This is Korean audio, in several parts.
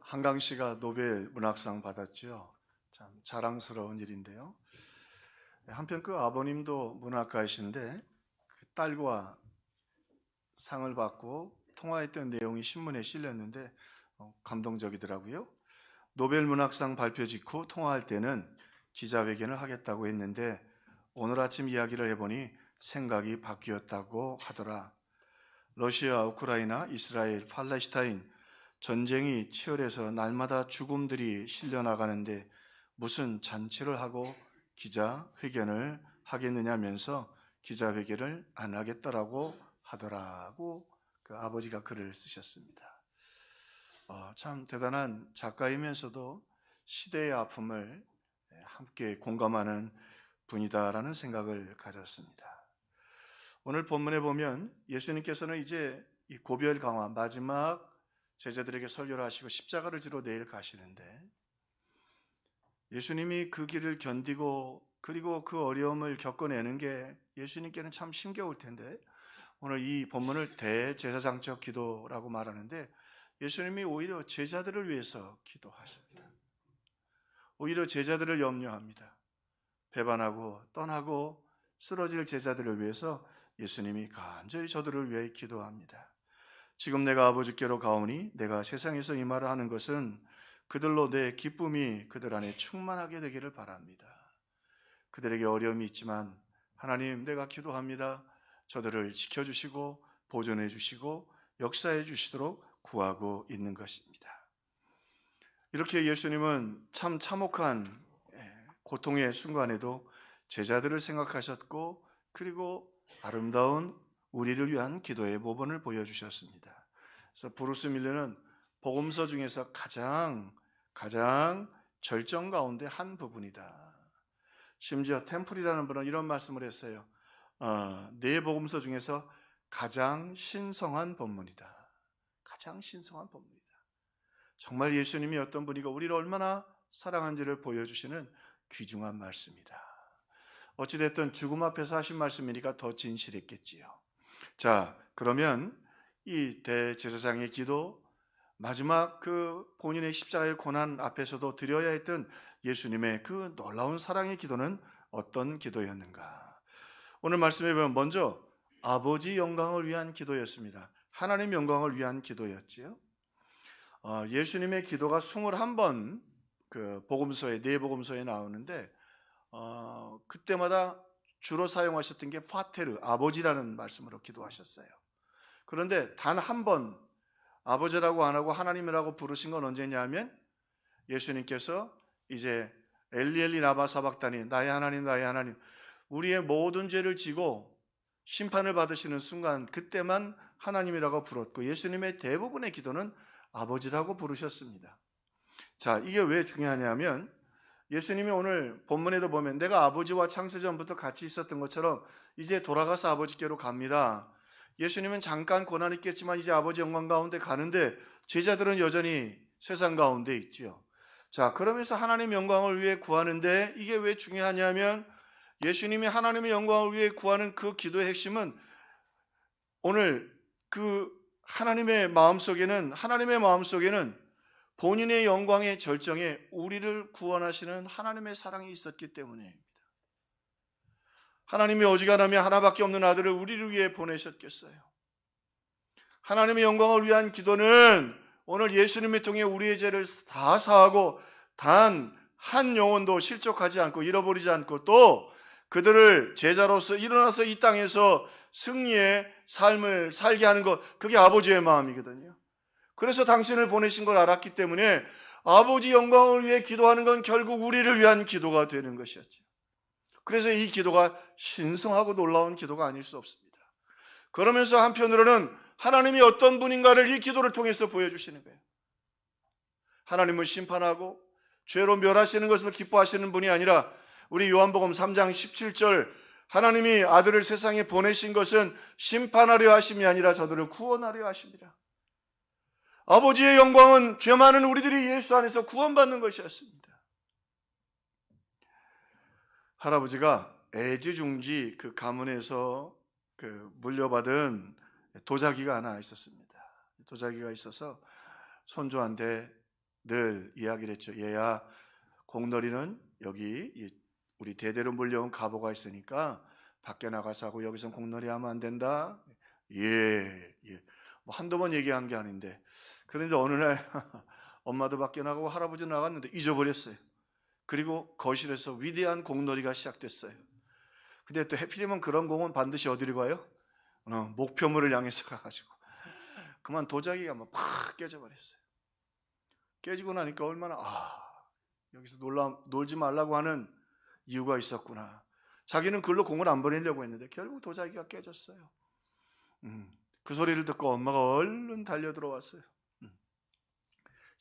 한강 씨가 노벨 문학상 받았죠. 참 자랑스러운 일인데요. 한편 그 아버님도 문학가이신데 그 딸과 상을 받고 통화했던 내용이 신문에 실렸는데 감동적이더라고요. 노벨 문학상 발표 직후 통화할 때는 기자회견을 하겠다고 했는데 오늘 아침 이야기를 해보니 생각이 바뀌었다고 하더라. 러시아, 우크라이나, 이스라엘, 팔레스타인 전쟁이 치열해서 날마다 죽음들이 실려나가는데 무슨 잔치를 하고 기자회견을 하겠느냐면서 기자회견을 안 하겠다라고 하더라고 그 아버지가 글을 쓰셨습니다. 참 대단한 작가이면서도 시대의 아픔을 함께 공감하는 분이다라는 생각을 가졌습니다. 오늘 본문에 보면 예수님께서는 이제 이 고별 강화 마지막 제자들에게 설교를 하시고 십자가를 지러 내일 가시는데 예수님이 그 길을 견디고 그리고 그 어려움을 겪어내는 게 예수님께는 참 힘겨울 텐데 오늘 이 본문을 대제사장적 기도라고 말하는데 예수님이 오히려 제자들을 위해서 기도하십니다. 오히려 제자들을 염려합니다. 배반하고 떠나고 쓰러질 제자들을 위해서 예수님이 간절히 저들을 위해 기도합니다. 지금 내가 아버지께로 가오니 내가 세상에서 이 말을 하는 것은 그들로 내 기쁨이 그들 안에 충만하게 되기를 바랍니다. 그들에게 어려움이 있지만 하나님 내가 기도합니다. 저들을 지켜주시고 보존해 주시고 역사해 주시도록 구하고 있는 것입니다. 이렇게 예수님은 참 참혹한 고통의 순간에도 제자들을 생각하셨고 그리고 아름다운 우리를 위한 기도의 모범을 보여주셨습니다. 그래서 브루스 밀러는 복음서 중에서 가장 절정 가운데 한 부분이다. 심지어 템플이라는 분은 이런 말씀을 했어요. 네 복음서 중에서 가장 신성한 본문이다. 가장 신성한 본문이다. 정말 예수님이 어떤 분이고 우리를 얼마나 사랑한지를 보여주시는 귀중한 말씀이다. 어찌됐든 죽음 앞에서 하신 말씀이니까 더 진실했겠지요. 자, 그러면 이 대제사장의 기도, 마지막 그 본인의 십자가의 고난 앞에서도 드려야 했던 예수님의 그 놀라운 사랑의 기도는 어떤 기도였는가? 오늘 말씀에 보면 먼저 아버지 영광을 위한 기도였습니다. 하나님 영광을 위한 기도였지요. 예수님의 기도가 21번 그 복음서에 네 복음서에 나오는데 그때마다 주로 사용하셨던 게 파테르, 아버지라는 말씀으로 기도하셨어요. 그런데 단 한 번 아버지라고 안 하고 하나님이라고 부르신 건 언제냐면 예수님께서 이제 엘리 라마 사박다니 나의 하나님 우리의 모든 죄를 지고 심판을 받으시는 순간 그때만 하나님이라고 불렀고 예수님의 대부분의 기도는 아버지라고 부르셨습니다. 자, 이게 왜 중요하냐면 예수님이 오늘 본문에도 보면 내가 아버지와 창세전부터 같이 있었던 것처럼 이제 돌아가서 아버지께로 갑니다. 예수님은 잠깐 고난이 있겠지만 이제 아버지 영광 가운데 가는데 제자들은 여전히 세상 가운데 있지요. 자, 그러면서 하나님의 영광을 위해 구하는데 이게 왜 중요하냐면 예수님이 하나님의 영광을 위해 구하는 그 기도의 핵심은 오늘 그 하나님의 마음속에는 본인의 영광의 절정에 우리를 구원하시는 하나님의 사랑이 있었기 때문입니다. 하나님이 어지간하면 하나밖에 없는 아들을 우리를 위해 보내셨겠어요. 하나님의 영광을 위한 기도는 오늘 예수님을 통해 우리의 죄를 다 사하고 단 한 영혼도 실족하지 않고 잃어버리지 않고 또 그들을 제자로서 일어나서 이 땅에서 승리의 삶을 살게 하는 것, 그게 아버지의 마음이거든요. 그래서 당신을 보내신 걸 알았기 때문에 아버지 영광을 위해 기도하는 건 결국 우리를 위한 기도가 되는 것이었죠. 그래서 이 기도가 신성하고 놀라운 기도가 아닐 수 없습니다. 그러면서 한편으로는 하나님이 어떤 분인가를 이 기도를 통해서 보여주시는 거예요. 하나님은 심판하고 죄로 멸하시는 것을 기뻐하시는 분이 아니라 우리 요한복음 3장 17절 하나님이 아들을 세상에 보내신 것은 심판하려 하심이 아니라 저들을 구원하려 하심이라. 아버지의 영광은 죄 많은 우리들이 예수 안에서 구원받는 것이었습니다. 할아버지가 애지중지 그 가문에서 그 물려받은 도자기가 하나 있었습니다. 도자기가 있어서 손주한테 늘 이야기를 했죠. 얘야, 공놀이는 여기 우리 대대로 물려온 가보가 있으니까 밖에 나가서 하고 여기서 공놀이 하면 안 된다. 예. 뭐 한두 번 얘기한 게 아닌데. 그런데 어느 날 엄마도 밖에 나가고 할아버지 나갔는데 잊어버렸어요. 그리고 거실에서 위대한 공놀이가 시작됐어요. 근데 또 해필이면 그런 공은 반드시 어디로 가요? 목표물을 향해서 가가지고 그만 도자기가 막 팍 깨져버렸어요. 깨지고 나니까 얼마나 여기서 놀지 말라고 하는 이유가 있었구나. 자기는 그걸로 공을 안 보내려고 했는데 결국 도자기가 깨졌어요. 그 소리를 듣고 엄마가 얼른 달려 들어왔어요.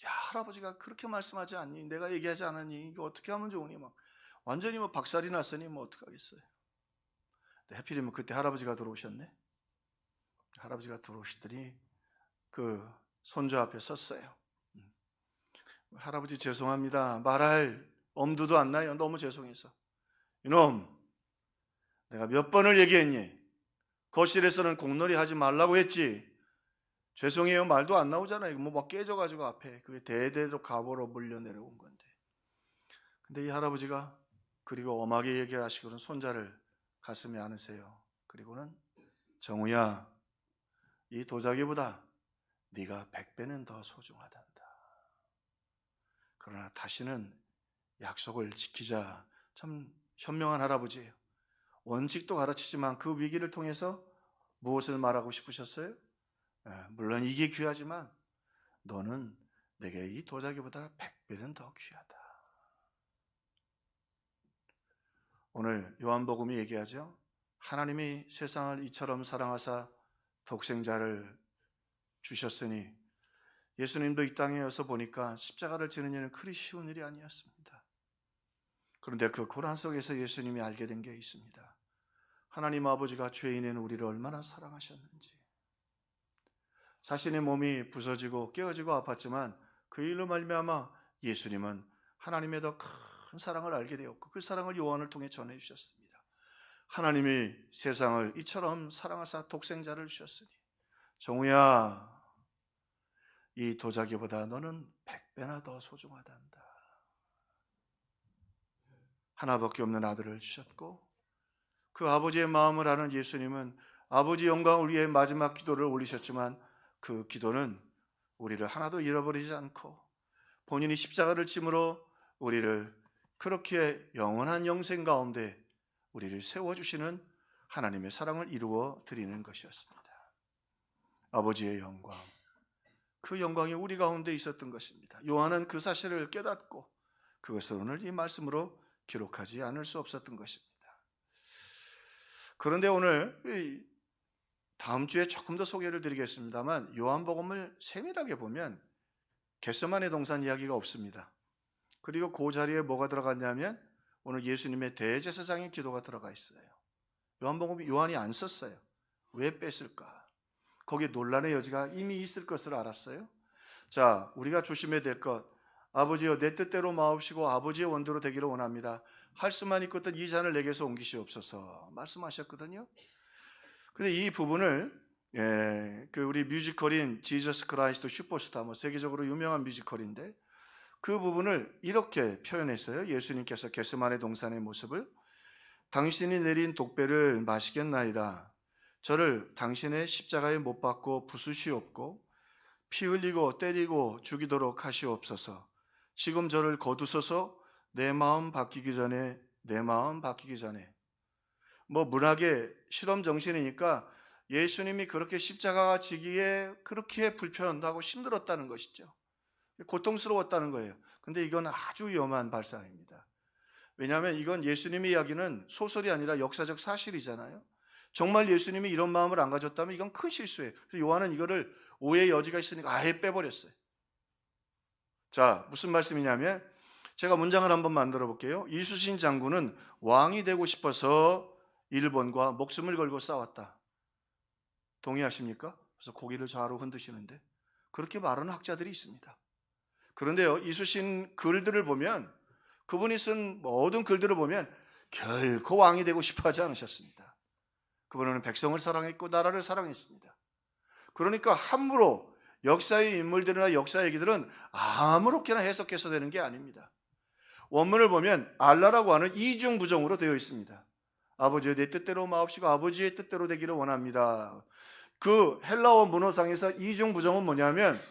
야, 할아버지가 그렇게 말씀하지 않니? 내가 얘기하지 않았니? 이거 어떻게 하면 좋으니? 막 완전히 뭐 박살이 났으니 뭐 어떡하겠어요. 해필이면 그때 할아버지가 들어오셨네. 할아버지가 들어오시더니 그 손주 앞에 섰어요. 할아버지 죄송합니다. 말할 엄두도 안 나요. 너무 죄송해서. 이놈, 내가 몇 번을 얘기했니? 거실에서는 공놀이 하지 말라고 했지. 죄송해요 말도 안 나오잖아요. 뭐 막 깨져가지고 앞에 그게 대대로 가보로 물려 내려온 건데. 근데 이 할아버지가 그리고 엄하게 얘기를 하시고는 손자를 가슴에 안으세요. 그리고는 정우야, 이 도자기보다 네가 100배는 더 소중하단다. 그러나 다시는 약속을 지키자. 참 현명한 할아버지예요. 원칙도 가르치지만 그 위기를 통해서 무엇을 말하고 싶으셨어요? 물론 이게 귀하지만 너는 내게 이 도자기보다 100배는 더 귀하다. 오늘 요한복음이 얘기하죠. 하나님이 세상을 이처럼 사랑하사 독생자를 주셨으니 예수님도 이 땅에 와서 보니까 십자가를 지는 일은 그리 쉬운 일이 아니었습니다. 그런데 그 고난 속에서 예수님이 알게 된 게 있습니다. 하나님 아버지가 죄인인 우리를 얼마나 사랑하셨는지. 자신의 몸이 부서지고 깨어지고 아팠지만 그 일로 말미암아 예수님은 하나님의 더 큰 사랑을 알게 되었고 그 사랑을 요한을 통해 전해주셨습니다. 하나님이 세상을 이처럼 사랑하사 독생자를 주셨으니 정우야, 이 도자기보다 너는 100배나 더 소중하단다. 하나밖에 없는 아들을 주셨고 그 아버지의 마음을 아는 예수님은 아버지 영광을 위해 마지막 기도를 올리셨지만 그 기도는 우리를 하나도 잃어버리지 않고 본인이 십자가를 짐으로 우리를 그렇게 영원한 영생 가운데 우리를 세워주시는 하나님의 사랑을 이루어 드리는 것이었습니다. 아버지의 영광, 그 영광이 우리 가운데 있었던 것입니다. 요한은 그 사실을 깨닫고 그것을 오늘 이 말씀으로 기록하지 않을 수 없었던 것입니다. 그런데 오늘 다음 주에 조금 더 소개를 드리겠습니다만 요한복음을 세밀하게 보면 겟세마네 동산 이야기가 없습니다. 그리고 그 자리에 뭐가 들어갔냐면 오늘 예수님의 대제사장의 기도가 들어가 있어요. 요한복음이 요한이 안 썼어요. 왜 뺐을까? 거기에 논란의 여지가 이미 있을 것을 알았어요. 자, 우리가 조심해야 될 것, 아버지여 내 뜻대로 마옵시고 아버지의 원대로 되기를 원합니다. 할 수만 있거든 이 잔을 내게서 옮기시옵소서 말씀하셨거든요. 근데 이 부분을 우리 뮤지컬인 지저스 크라이스트 슈퍼스타, 세계적으로 유명한 뮤지컬인데 그 부분을 이렇게 표현했어요. 예수님께서 겟세마네 동산의 모습을 당신이 내린 독배를 마시겠나이다. 저를 당신의 십자가에 못 박고 부수시옵고 피 흘리고 때리고 죽이도록 하시옵소서. 지금 저를 거두소서. 내 마음 바뀌기 전에 문학의 실험 정신이니까 예수님이 그렇게 십자가가 지기에 그렇게 불편하고 힘들었다는 것이죠. 고통스러웠다는 거예요. 근데 이건 아주 위험한 발상입니다. 왜냐하면 이건 예수님의 이야기는 소설이 아니라 역사적 사실이잖아요. 정말 예수님이 이런 마음을 안 가졌다면 이건 큰 실수예요. 그래서 요한은 이거를 오해의 여지가 있으니까 아예 빼버렸어요. 자, 무슨 말씀이냐면 제가 문장을 한번 만들어 볼게요. 이수신 장군은 왕이 되고 싶어서 일본과 목숨을 걸고 싸웠다. 동의하십니까? 그래서 고개를 좌우로 흔드시는데 그렇게 말하는 학자들이 있습니다. 그런데요, 이수신 글들을 보면 그분이 쓴 모든 글들을 보면 결코 왕이 되고 싶어 하지 않으셨습니다. 그분은 백성을 사랑했고 나라를 사랑했습니다. 그러니까 함부로 역사의 인물들이나 역사 얘기들은 아무렇게나 해석해서 되는 게 아닙니다. 원문을 보면 알라라고 하는 이중부정으로 되어 있습니다. 아버지의 내 뜻대로 마옵시고 아버지의 뜻대로 되기를 원합니다. 그 헬라어 문어상에서 이중부정은 뭐냐면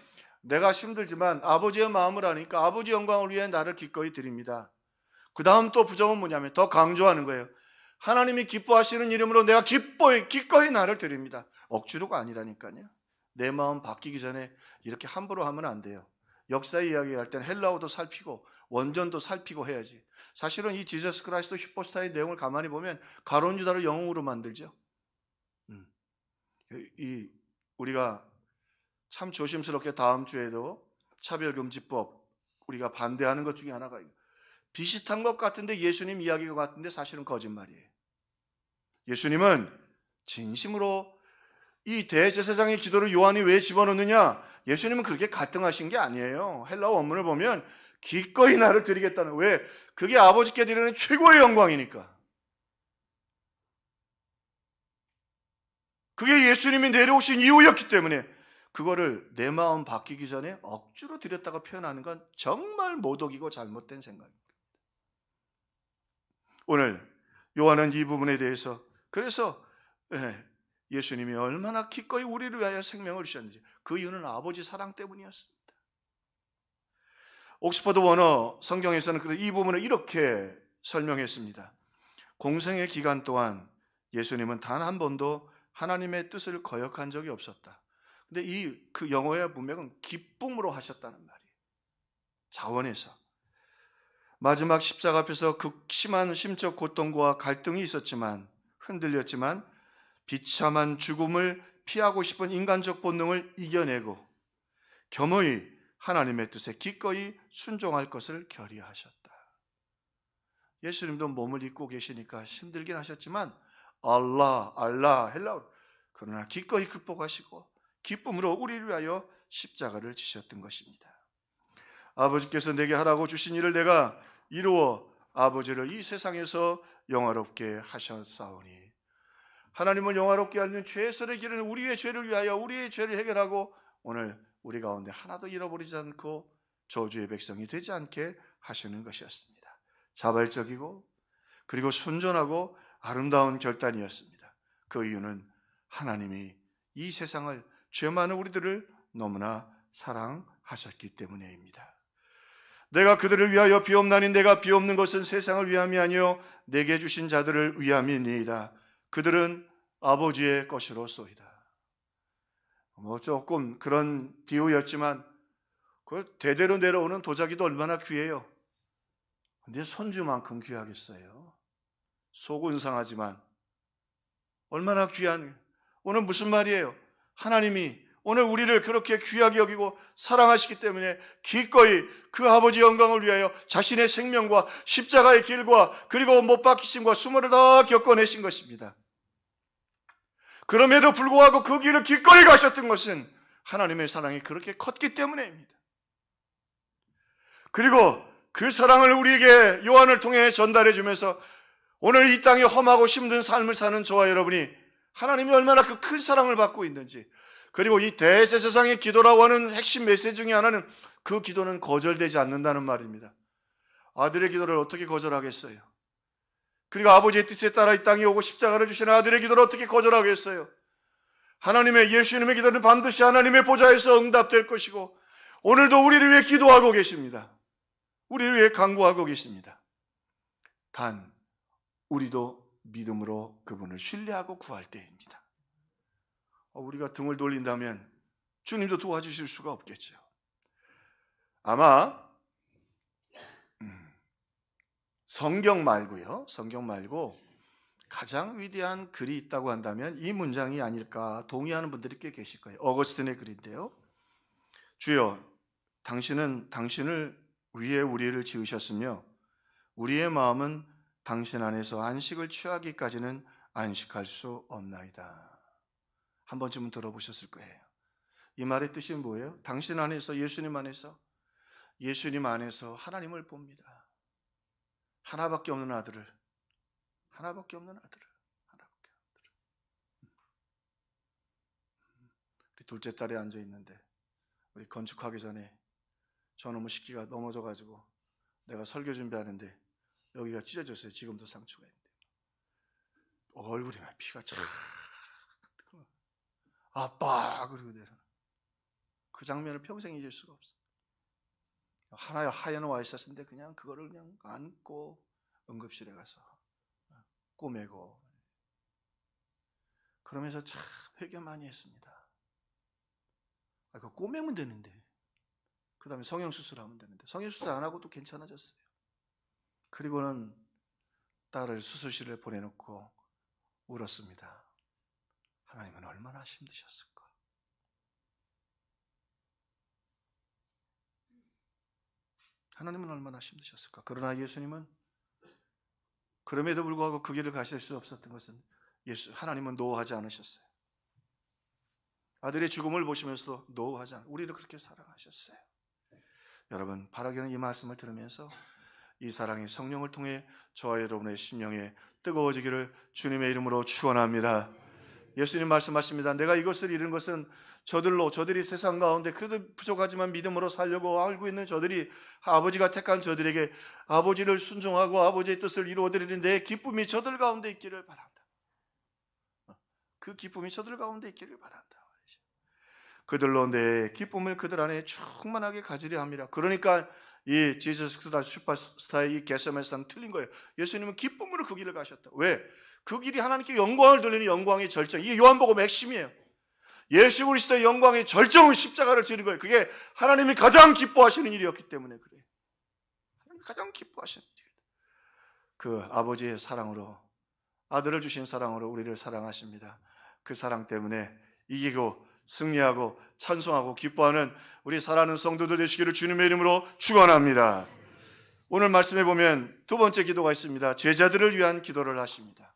내가 힘들지만 아버지의 마음을 아니까 아버지 영광을 위해 나를 기꺼이 드립니다. 그 다음 또 부정은 뭐냐면 더 강조하는 거예요. 하나님이 기뻐하시는 이름으로 내가 기꺼이 나를 드립니다. 억지로가 아니라니까요. 내 마음 바뀌기 전에 이렇게 함부로 하면 안 돼요. 역사 이야기할 땐 헬라어도 살피고 원전도 살피고 해야지. 사실은 이 지저스 크라이스트 슈퍼스타의 내용을 가만히 보면 가룟 유다를 영웅으로 만들죠. 우리가 참 조심스럽게 다음 주에도 차별금지법 우리가 반대하는 것 중에 하나가 비슷한 것 같은데 예수님 이야기가 같은데 사실은 거짓말이에요. 예수님은 진심으로 이 대제사장의 기도를 요한이 왜 집어넣느냐? 예수님은 그렇게 갈등하신 게 아니에요. 헬라어 원문을 보면 기꺼이 나를 드리겠다는, 왜? 그게 아버지께 드리는 최고의 영광이니까. 그게 예수님이 내려오신 이유였기 때문에 그거를 내 마음 바뀌기 전에 억지로 드렸다고 표현하는 건 정말 모독이고 잘못된 생각입니다. 오늘 요한은 이 부분에 대해서 그래서 예수님이 얼마나 기꺼이 우리를 위하여 생명을 주셨는지 그 이유는 아버지 사랑 때문이었습니다. 옥스퍼드 원어 성경에서는 이 부분을 이렇게 설명했습니다. 공생의 기간 동안 예수님은 단 한 번도 하나님의 뜻을 거역한 적이 없었다. 근데 그 영어의 문맥은 기쁨으로 하셨다는 말이에요. 자원에서. 마지막 십자가 앞에서 극심한 심적 고통과 갈등이 있었지만, 흔들렸지만 비참한 죽음을 피하고 싶은 인간적 본능을 이겨내고 겸허히 하나님의 뜻에 기꺼이 순종할 것을 결의하셨다. 예수님도 몸을 입고 계시니까 힘들긴 하셨지만 알라 헬라어로 그러나 기꺼이 극복하시고 기쁨으로 우리를 위하여 십자가를 지셨던 것입니다. 아버지께서 내게 하라고 주신 일을 내가 이루어 아버지를 이 세상에서 영화롭게 하셨사오니, 하나님을 영화롭게 하는 최선의 길은 우리의 죄를 위하여 우리의 죄를 해결하고 오늘 우리 가운데 하나도 잃어버리지 않고 저주의 백성이 되지 않게 하시는 것이었습니다. 자발적이고 그리고 순전하고 아름다운 결단이었습니다. 그 이유는 하나님이 이 세상을, 죄 많은 우리들을 너무나 사랑하셨기 때문입니다. 내가 그들을 위하여 비옵나니 내가 비옵는 것은 세상을 위함이 아니요 내게 주신 자들을 위함이니이다. 그들은 아버지의 것이로소이다. 조금 그런 비유였지만 그 대대로 내려오는 도자기도 얼마나 귀해요. 근데 손주만큼 귀하겠어요. 속은 상하지만 얼마나 귀한, 오늘 무슨 말이에요? 하나님이 오늘 우리를 그렇게 귀하게 여기고 사랑하시기 때문에 기꺼이 그 아버지 영광을 위하여 자신의 생명과 십자가의 길과 그리고 못 박히심과 수모를 다 겪어내신 것입니다. 그럼에도 불구하고 그 길을 기꺼이 가셨던 것은 하나님의 사랑이 그렇게 컸기 때문입니다. 그리고 그 사랑을 우리에게 요한을 통해 전달해 주면서 오늘 이 땅에 험하고 힘든 삶을 사는 저와 여러분이 하나님이 얼마나 그 큰 사랑을 받고 있는지, 그리고 이 대제사장의 기도라고 하는 핵심 메시지 중에 하나는 그 기도는 거절되지 않는다는 말입니다. 아들의 기도를 어떻게 거절하겠어요? 그리고 아버지의 뜻에 따라 이 땅에 오고 십자가를 주시는 아들의 기도를 어떻게 거절하겠어요? 하나님의, 예수님의 기도는 반드시 하나님의 보좌에서 응답될 것이고 오늘도 우리를 위해 기도하고 계십니다. 우리를 위해 간구하고 계십니다. 단 우리도 믿음으로 그분을 신뢰하고 구할 때입니다. 우리가 등을 돌린다면 주님도 도와주실 수가 없겠죠. 아마 성경 말고 가장 위대한 글이 있다고 한다면 이 문장이 아닐까 동의하는 분들이 꽤 계실 거예요. 어거스틴의 글인데요. 주여, 당신은 당신을 위해 우리를 지으셨으며 우리의 마음은 당신 안에서 안식을 취하기까지는 안식할 수 없나이다. 한 번쯤은 들어보셨을 거예요. 이 말의 뜻이 뭐예요? 당신 안에서, 예수님 안에서 하나님을 봅니다. 하나밖에 없는 아들을. 우리 둘째 딸이 앉아 있는데 우리 건축하기 전에 저놈의 식기가 넘어져가지고 내가 설교 준비하는데 여기가 찢어졌어요. 지금도 상처가 있는데 얼굴에 피가 쫙 아빠 그러고 내려놔. 그 장면을 평생 잊을 수가 없어. 하나의 하얀 와이셔츠인데 그냥 그거를 그냥 안고 응급실에 가서 꼬매고 그러면서 참 회개 많이 했습니다. 그 꼬매면 되는데 그 다음에 성형수술하면 되는데 성형수술 안 하고도 괜찮아졌어요. 그리고는 딸을 수술실에 보내놓고 울었습니다. 하나님은 얼마나 힘드셨을까? 하나님은 얼마나 힘드셨을까? 그러나 예수님은 그럼에도 불구하고 그 길을 가실 수 없었던 것은 하나님은 노하지 않으셨어요. 아들의 죽음을 보시면서도 노하지 않으셨어요. 우리를 그렇게 사랑하셨어요. 여러분, 바라기는 이 말씀을 들으면서 이 사랑이 성령을 통해 저와 여러분의 심령에 뜨거워지기를 주님의 이름으로 축원합니다. 예수님 말씀하십니다. 내가 이것을 이룬 것은 저들이 세상 가운데 그래도 부족하지만 믿음으로 살려고 알고 있는 저들이 아버지가 택한 저들에게 아버지를 순종하고 아버지의 뜻을 이루어드리는 내 기쁨이 저들 가운데 있기를 바란다. 그 기쁨이 저들 가운데 있기를 바란다. 그들로 내 기쁨을 그들 안에 충만하게 가지려 합니다. 그러니까 이 지저스 슈퍼스타의 이 겟세마네산은 틀린 거예요. 예수님은 기쁨으로 그 길을 가셨다. 왜? 그 길이 하나님께 영광을 돌리는 영광의 절정. 이게 요한복음 핵심이에요. 예수 그리스도의 영광의 절정은 십자가를 지는 거예요. 그게 하나님이 가장 기뻐하시는 일이었기 때문에 그래요. 하나님이 가장 기뻐하시는 일. 그 아버지의 사랑으로, 아들을 주신 사랑으로 우리를 사랑하십니다. 그 사랑 때문에 이기고 승리하고 찬송하고 기뻐하는 우리 사랑하는 성도들 되시기를 주님의 이름으로 축원합니다. 오늘 말씀해 보면 두 번째 기도가 있습니다. 제자들을 위한 기도를 하십니다.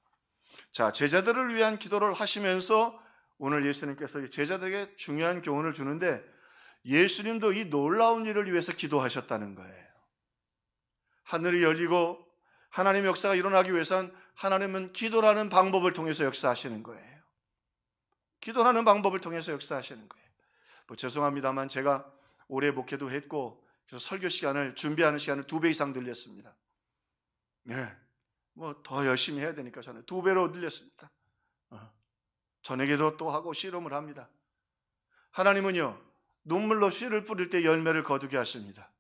자, 제자들을 위한 기도를 하시면서 오늘 예수님께서 제자들에게 중요한 교훈을 주는데 예수님도 이 놀라운 일을 위해서 기도하셨다는 거예요. 하늘이 열리고 하나님의 역사가 일어나기 위해선 하나님은 기도라는 방법을 통해서 역사하시는 거예요. 기도하는 방법을 통해서 역사하시는 거예요. 죄송합니다만 제가 올해 목회도 했고 그래서 설교 시간을 준비하는 시간을 2배 이상 늘렸습니다. 네, 더 열심히 해야 되니까 저는 2배로 늘렸습니다. 저녁에도 또 하고 씨름을 합니다. 하나님은요, 눈물로 씨를 뿌릴 때 열매를 거두게 하십니다.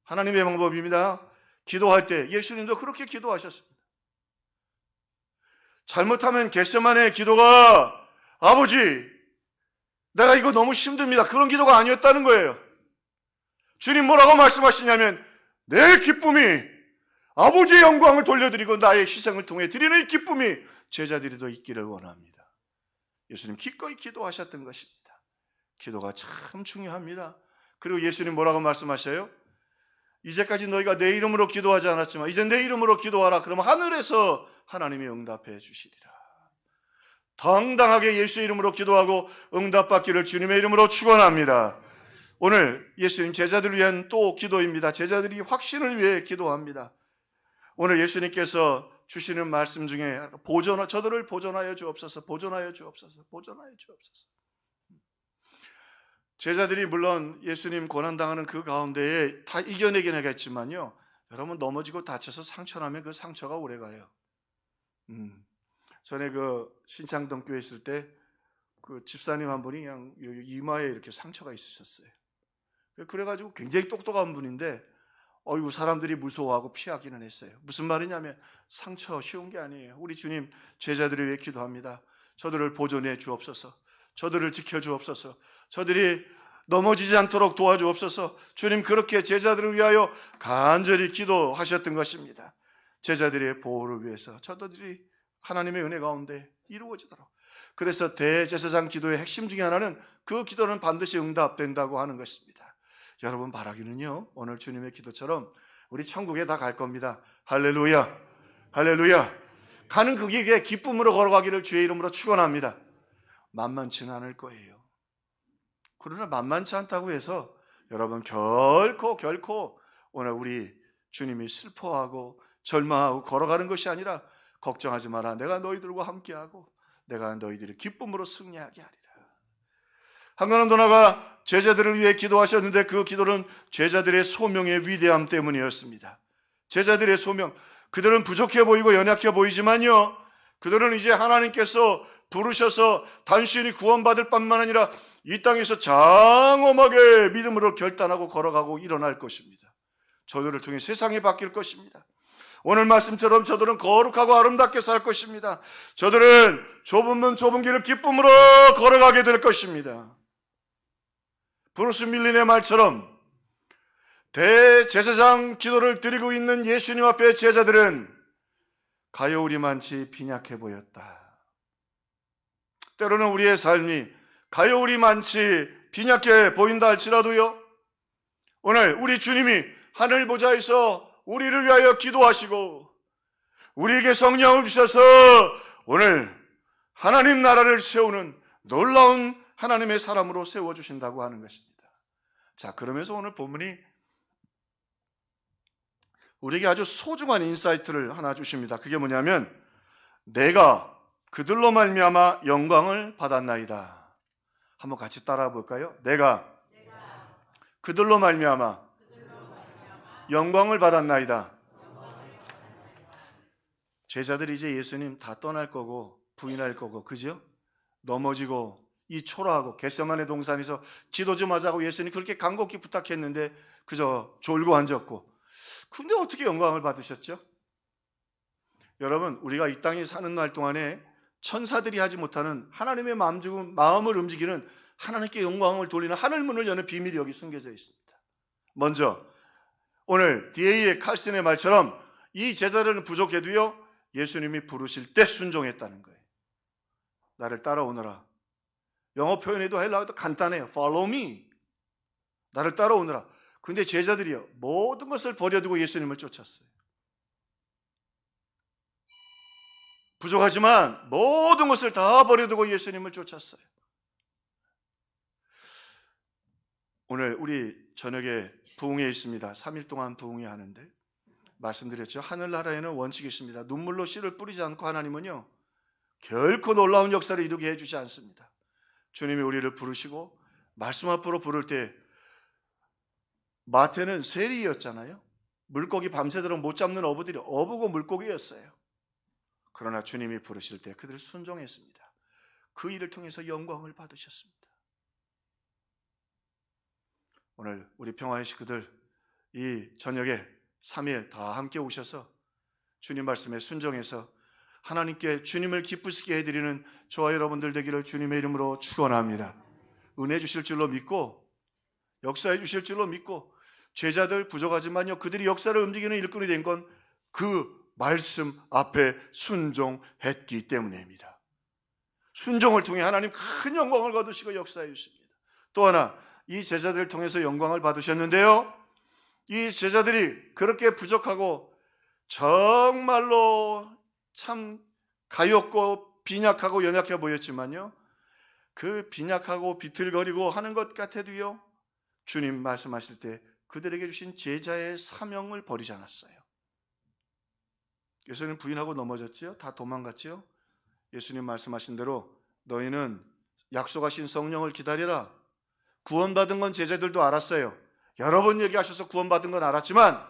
하나님의 방법입니다. 기도할 때 예수님도 그렇게 기도하셨습니다. 잘못하면 겟세마네 기도가 아버지, 내가 이거 너무 힘듭니다. 그런 기도가 아니었다는 거예요. 주님 뭐라고 말씀하시냐면 내 기쁨이 아버지의 영광을 돌려드리고 나의 희생을 통해 드리는 이 기쁨이 제자들이도 있기를 원합니다. 예수님 기꺼이 기도하셨던 것입니다. 기도가 참 중요합니다. 그리고 예수님 뭐라고 말씀하셔요? 이제까지 너희가 내 이름으로 기도하지 않았지만 이제 내 이름으로 기도하라. 그러면 하늘에서 하나님이 응답해 주시리라. 당당하게 예수의 이름으로 기도하고 응답받기를 주님의 이름으로 축원합니다. 오늘 예수님 제자들을 위한 또 기도입니다. 제자들이 확신을 위해 기도합니다. 오늘 예수님께서 주시는 말씀 중에 저들을 보존하여 주옵소서, 보존하여 주옵소서, 보존하여 주옵소서. 제자들이 물론 예수님 고난당하는 그 가운데에 다 이겨내긴 하겠지만요, 여러분 넘어지고 다쳐서 상처나면 그 상처가 오래가요. 전에 그 신창동 교회 있을 때 그 집사님 한 분이 그냥 이마에 이렇게 상처가 있으셨어요. 그래가지고 굉장히 똑똑한 분인데 사람들이 무서워하고 피하기는 했어요. 무슨 말이냐면 상처 쉬운 게 아니에요. 우리 주님 제자들을 위해 기도합니다. 저들을 보존해 주옵소서, 저들을 지켜 주옵소서, 저들이 넘어지지 않도록 도와주옵소서. 주님 그렇게 제자들을 위하여 간절히 기도하셨던 것입니다. 제자들의 보호를 위해서 저들이 하나님의 은혜 가운데 이루어지도록. 그래서 대제사장 기도의 핵심 중에 하나는 그 기도는 반드시 응답된다고 하는 것입니다. 여러분 바라기는요, 오늘 주님의 기도처럼 우리 천국에 다 갈 겁니다. 할렐루야, 할렐루야. 가는 그 길에 기쁨으로 걸어가기를 주의 이름으로 축원합니다. 만만치는 않을 거예요. 그러나 만만치 않다고 해서 여러분 결코 오늘 우리 주님이 슬퍼하고 절망하고 걸어가는 것이 아니라 걱정하지 마라. 내가 너희들과 함께하고 내가 너희들을 기쁨으로 승리하게 하리라. 한 걸음 더 나가 제자들을 위해 기도하셨는데 그 기도는 제자들의 소명의 위대함 때문이었습니다. 제자들의 소명, 그들은 부족해 보이고 연약해 보이지만요, 그들은 이제 하나님께서 부르셔서 단순히 구원받을 뿐만 아니라 이 땅에서 장엄하게 믿음으로 결단하고 걸어가고 일어날 것입니다. 저들을 통해 세상이 바뀔 것입니다. 오늘 말씀처럼 저들은 거룩하고 아름답게 살 것입니다. 저들은 좁은 문 좁은 길을 기쁨으로 걸어가게 될 것입니다. 브루스 밀린의 말처럼 대제사장 기도를 드리고 있는 예수님 앞에 제자들은 가여울이 많지 빈약해 보였다. 때로는 우리의 삶이 가여울이 많지 빈약해 보인다 할지라도요, 오늘 우리 주님이 하늘 보좌에서 우리를 위하여 기도하시고 우리에게 성령을 주셔서 오늘 하나님 나라를 세우는 놀라운 하나님의 사람으로 세워주신다고 하는 것입니다. 자, 그러면서 오늘 본문이 우리에게 아주 소중한 인사이트를 하나 주십니다. 그게 뭐냐면, 내가 그들로 말미암아 영광을 받았나이다. 한번 같이 따라해 볼까요? 내가 그들로 말미암아 영광을 받았나이다. 제자들이 이제 예수님 다 떠날 거고 부인할 거고, 그죠? 넘어지고 이 초라하고 겟세마네 동산에서 기도 좀 하자고 예수님 그렇게 간곡히 부탁했는데 그저 졸고 앉았고, 근데 어떻게 영광을 받으셨죠? 여러분, 우리가 이 땅에 사는 날 동안에 천사들이 하지 못하는 하나님의 마음을 움직이는, 하나님께 영광을 돌리는 하늘문을 여는 비밀이 여기 숨겨져 있습니다. 먼저 오늘 DA의 칼슨의 말처럼 이 제자들은 부족해도요, 예수님이 부르실 때 순종했다는 거예요. 나를 따라오너라. 영어 표현에도 헬라어도 간단해요. Follow me. 나를 따라오너라. 근데 제자들이요, 모든 것을 버려두고 예수님을 쫓았어요. 부족하지만 모든 것을 다 버려두고 예수님을 쫓았어요. 오늘 우리 저녁에 부흥회 있습니다. 3일 동안 부흥회 하는데 말씀드렸죠. 하늘나라에는 원칙이 있습니다. 눈물로 씨를 뿌리지 않고 하나님은요, 결코 놀라운 역사를 이루게 해주지 않습니다. 주님이 우리를 부르시고 말씀 앞으로 부를 때, 마태는 세리였잖아요. 물고기 밤새도록 못 잡는 어부들이 어부고 물고기였어요. 그러나 주님이 부르실 때 그들을 순종했습니다. 그 일을 통해서 영광을 받으셨습니다. 오늘 우리 평화의 식구들 이 저녁에 3일 다 함께 오셔서 주님 말씀에 순종해서 하나님께 주님을 기쁘시게 해드리는 저와 여러분들 되기를 주님의 이름으로 축원합니다. 은혜 주실 줄로 믿고 역사해 주실 줄로 믿고, 제자들 부족하지만요, 그들이 역사를 움직이는 일꾼이 된 건 그 말씀 앞에 순종했기 때문입니다. 순종을 통해 하나님 큰 영광을 거두시고 역사해 주십니다. 또 하나, 이 제자들을 통해서 영광을 받으셨는데요, 이 제자들이 그렇게 부족하고 정말로 참 가엾고 빈약하고 연약해 보였지만요, 그 빈약하고 비틀거리고 하는 것 같아도요, 주님 말씀하실 때 그들에게 주신 제자의 사명을 버리지 않았어요. 예수님 부인하고 넘어졌지요? 다 도망갔지요? 예수님 말씀하신 대로 너희는 약속하신 성령을 기다리라. 구원받은 건 제자들도 알았어요. 여러 번 얘기하셔서 구원받은 건 알았지만,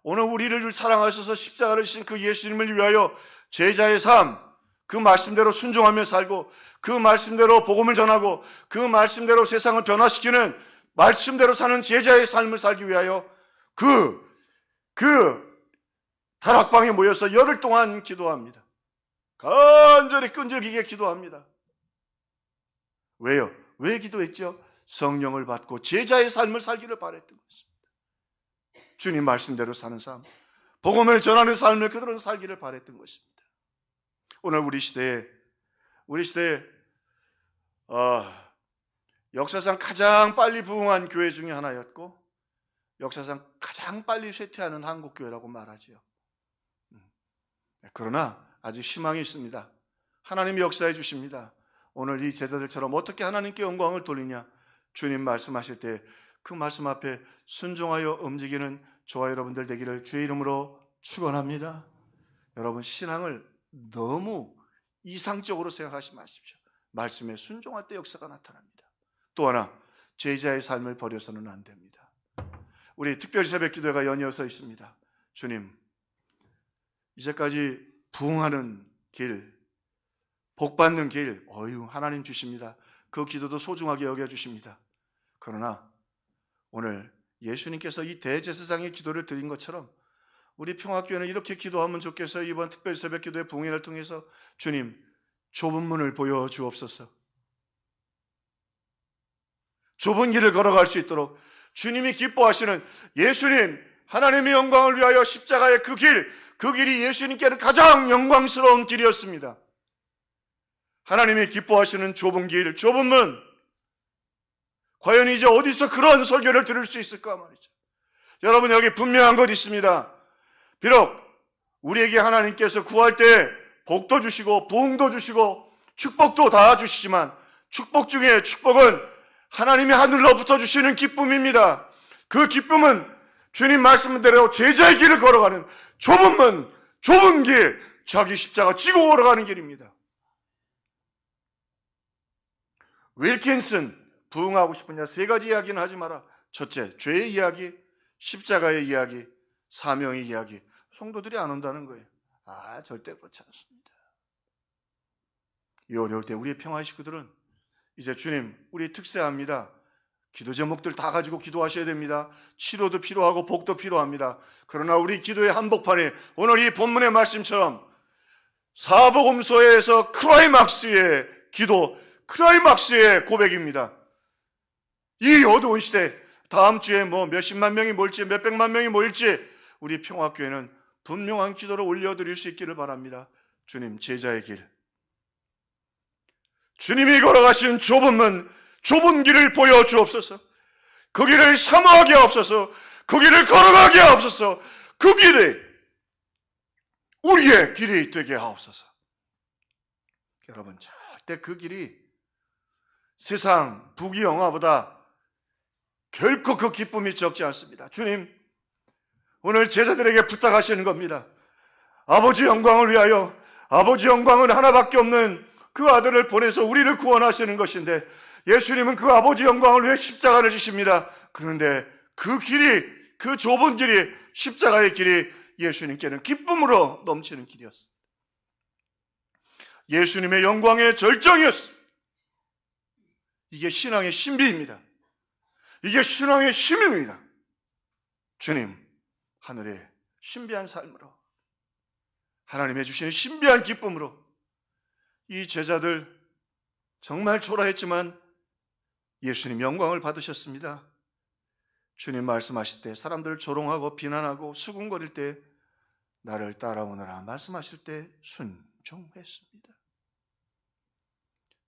오늘 우리를 사랑하셔서 십자가를 지신 그 예수님을 위하여 제자의 삶, 그 말씀대로 순종하며 살고 그 말씀대로 복음을 전하고 그 말씀대로 세상을 변화시키는 말씀대로 사는 제자의 삶을 살기 위하여 그 다락방에 모여서 열흘 동안 기도합니다. 간절히 끈질기게 기도합니다. 왜요? 왜 기도했죠? 성령을 받고 제자의 삶을 살기를 바랬던 것입니다. 주님 말씀대로 사는 삶, 복음을 전하는 삶을 그들은 살기를 바랬던 것입니다. 오늘 우리 시대에 역사상 가장 빨리 부흥한 교회 중에 하나였고, 역사상 가장 빨리 쇠퇴하는 한국교회라고 말하지요. 그러나 아직 희망이 있습니다. 하나님이 역사해 주십니다. 오늘 이 제자들처럼 어떻게 하나님께 영광을 돌리냐, 주님 말씀하실 때 그 말씀 앞에 순종하여 움직이는 저와 여러분들 되기를 주의 이름으로 축원합니다. 여러분, 신앙을 너무 이상적으로 생각하지 마십시오. 말씀에 순종할 때 역사가 나타납니다. 또 하나, 제자의 삶을 버려서는 안 됩니다. 우리 특별 새벽 기도회가 연이어서 있습니다. 주님, 이제까지 부흥하는 길, 복받는 길, 하나님 주십니다. 그 기도도 소중하게 여겨주십니다. 그러나 오늘 예수님께서 이 대제사장의 기도를 드린 것처럼 우리 평화교회는 이렇게 기도하면 좋겠어요. 이번 특별 새벽 기도의 부흥회를 통해서 주님, 좁은 문을 보여주옵소서. 좁은 길을 걸어갈 수 있도록 주님이 기뻐하시는 예수님, 하나님의 영광을 위하여 십자가의 그 길이 예수님께는 가장 영광스러운 길이었습니다. 하나님이 기뻐하시는 좁은 길, 좁은 문, 과연 이제 어디서 그런 설교를 들을 수 있을까 말이죠. 여러분, 여기 분명한 것 있습니다. 비록 우리에게 하나님께서 구할 때 복도 주시고 부흥도 주시고 축복도 다 주시지만 축복 중에 축복은 하나님이 하늘로부터 주시는 기쁨입니다. 그 기쁨은 주님 말씀대로 제자의 길을 걸어가는 좁은 문, 좁은 길, 자기 십자가 지고 걸어가는 길입니다. 윌킨슨, 부흥하고 싶으냐? 세 가지 이야기는 하지 마라. 첫째, 죄의 이야기, 십자가의 이야기, 사명의 이야기. 성도들이 안 온다는 거예요. 절대 그렇지 않습니다. 이 어려울 때 우리의 평화의 식구들은 이제 주님, 우리 특세합니다. 기도 제목들 다 가지고 기도하셔야 됩니다. 치료도 필요하고 복도 필요합니다. 그러나 우리 기도의 한복판에 오늘 이 본문의 말씀처럼 사복음서에서 클라이막스의 기도, 클라이막스의 고백입니다. 이 어두운 시대, 다음 주에 몇십만 명이 모일지 몇백만 명이 모일지 우리 평화교회는 분명한 기도를 올려드릴 수 있기를 바랍니다. 주님, 제자의 길, 주님이 걸어가신 좁은 문, 좁은 길을 보여주옵소서. 그 길을 사모하게 하옵소서. 그 길을 걸어가게 하옵소서. 그 길이 우리의 길이 되게 하옵소서. 여러분, 절대 그 길이 세상 부귀영화보다 결코 그 기쁨이 적지 않습니다. 주님, 오늘 제자들에게 부탁하시는 겁니다. 아버지 영광을 위하여, 아버지 영광은 하나밖에 없는 그 아들을 보내서 우리를 구원하시는 것인데 예수님은 그 아버지 영광을 위해 십자가를 지십니다. 그런데 그 길이, 그 좁은 길이, 십자가의 길이 예수님께는 기쁨으로 넘치는 길이었습니다. 예수님의 영광의 절정이었습니다. 이게 신앙의 신비입니다. 이게 신앙의 힘입니다. 주님, 하늘의 신비한 삶으로, 하나님의 주시는 신비한 기쁨으로 이 제자들 정말 초라했지만 예수님 영광을 받으셨습니다. 주님 말씀하실 때 사람들을 조롱하고 비난하고 수군거릴 때 나를 따라오너라 말씀하실 때 순종했습니다.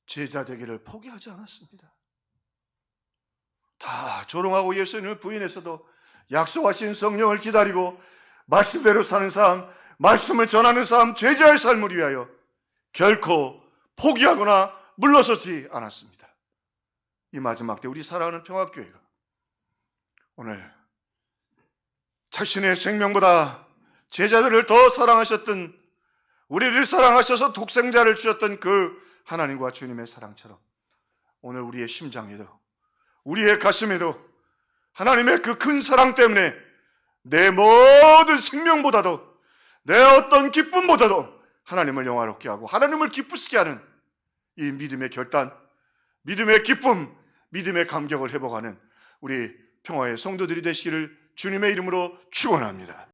제자 되기를 포기하지 않았습니다. 다 조롱하고 예수님을 부인해서도 약속하신 성령을 기다리고 말씀대로 사는 삶, 말씀을 전하는 삶, 제자의 삶을 위하여 결코 포기하거나 물러서지 않았습니다. 이 마지막 때 우리 사랑하는 평화교회가 오늘 자신의 생명보다 제자들을 더 사랑하셨던, 우리를 사랑하셔서 독생자를 주셨던 그 하나님과 주님의 사랑처럼 오늘 우리의 심장에도, 우리의 가슴에도 하나님의 그 큰 사랑 때문에 내 모든 생명보다도, 내 어떤 기쁨보다도 하나님을 영화롭게 하고 하나님을 기쁘시게 하는 이 믿음의 결단, 믿음의 기쁨, 믿음의 감격을 회복하는 우리 평화의 성도들이 되시기를 주님의 이름으로 축원합니다.